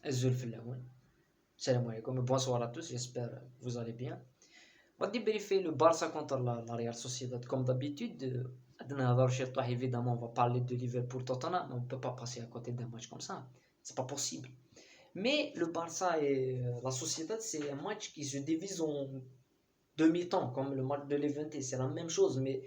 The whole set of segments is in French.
Salam alaikum, bonsoir à tous, j'espère que vous allez bien. On va débriefer le Barça contre la Real Sociedad. Comme d'habitude, évidemment, on va parler de Liverpool Tottenham, on ne peut pas passer à côté d'un match comme ça, c'est pas possible. Mais le Barça et la Sociedad, c'est un match qui se divise en deux mi-temps, comme le match de l'Eventé, c'est la même chose, mais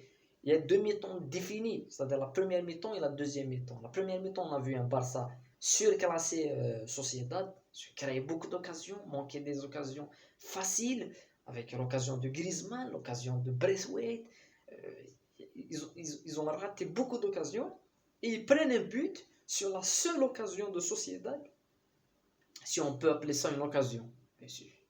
il y a deux mi-temps définis, c'est-à-dire la première mi-temps et la deuxième mi-temps. La première mi-temps, on a vu un Barça surclassé Sociedad, se créer beaucoup d'occasions, manquer des occasions faciles, avec l'occasion de Griezmann, l'occasion de Braithwaite. Euh, ils ont raté beaucoup d'occasions et ils prennent un but sur la seule occasion de Sociedad, si on peut appeler ça une occasion.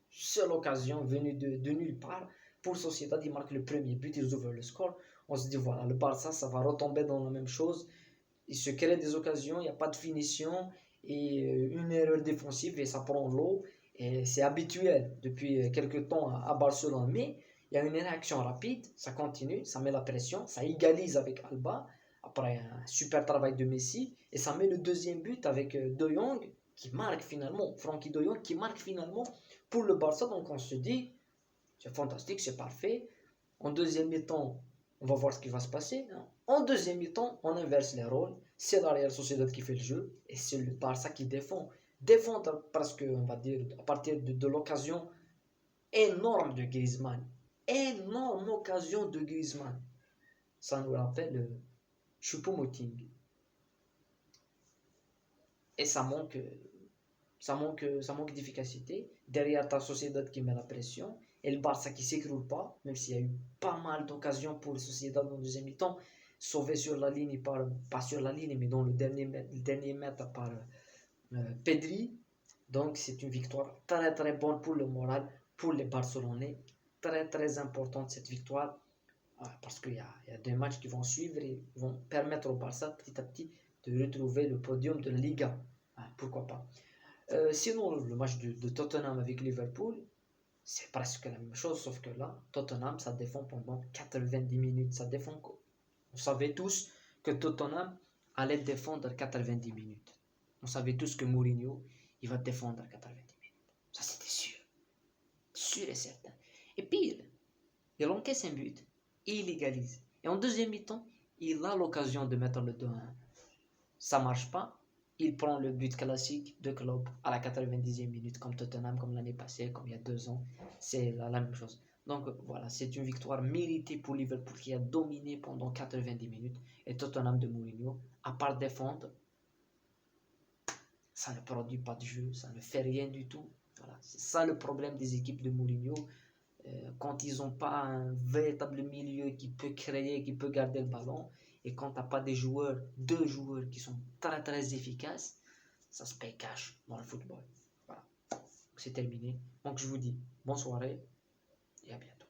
Seule occasion venue de nulle part pour Sociedad, ils marquent le premier but, ils ouvrent le score. On se dit voilà, le Barça, ça va retomber dans la même chose. Il se crée des occasions, il n'y a pas de finition et une erreur défensive et ça prend l'eau. Et c'est habituel depuis quelques temps à Barcelone. Mais il y a une réaction rapide, ça continue, ça met la pression, ça égalise avec Alba après un super travail de Messi et ça met le deuxième but avec De Jong qui marque finalement, Frankie De Jong qui marque finalement pour le Barça. Donc on se dit, c'est fantastique, c'est parfait. En deuxième mi-temps, on va voir ce qui va se passer. En deuxième mi-temps, on inverse les rôles. C'est la Real Sociedad qui fait le jeu et c'est le Barça qui défend. Défendre parce que, on va dire, à partir de l'occasion énorme de Griezmann. Énorme occasion de Griezmann. Ça nous rappelle Choupo-Moting. Et ça manque d'efficacité. Derrière ta Sociedad qui met la pression. Et le Barça qui ne s'écroule pas, même s'il y a eu pas mal d'occasions pour le Sociedad dans le deuxième mi-temps, sauvé sur la ligne, pas sur la ligne, mais dans le dernier mètre par Pedri. Donc c'est une victoire très très bonne pour le moral, pour les Barcelonais. Très très importante cette victoire, parce qu'il y a deux matchs qui vont suivre et vont permettre au Barça petit à petit de retrouver le podium de la Liga. Pourquoi pas. Sinon, le match de Tottenham avec Liverpool, c'est presque la même chose, sauf que là, Tottenham, ça défend pendant 90 minutes. Ça défend. On savait tous que Tottenham allait défendre 90 minutes. On savait tous que Mourinho, il va défendre 90 minutes. Ça, c'était sûr. Sûr et certain. Et pire, il encaisse un but et il égalise. Et en deuxième mi-temps, il a l'occasion de mettre le 2-1. Ça marche pas. Il prend le but classique de Klopp à la 90e minute, comme Tottenham, comme l'année passée, comme il y a 2 ans. C'est la même chose. Donc voilà, c'est une victoire méritée pour Liverpool qui a dominé pendant 90 minutes. Et Tottenham de Mourinho, à part défendre, ça ne produit pas de jeu, ça ne fait rien du tout. Voilà, c'est ça le problème des équipes de Mourinho. Quand ils n'ont pas un véritable milieu qui peut créer, qui peut garder le ballon, et quand tu n'as pas des joueurs, deux joueurs qui sont très très efficaces, ça se paye cash dans le football. Voilà, c'est terminé. Donc je vous dis bonne soirée et à bientôt.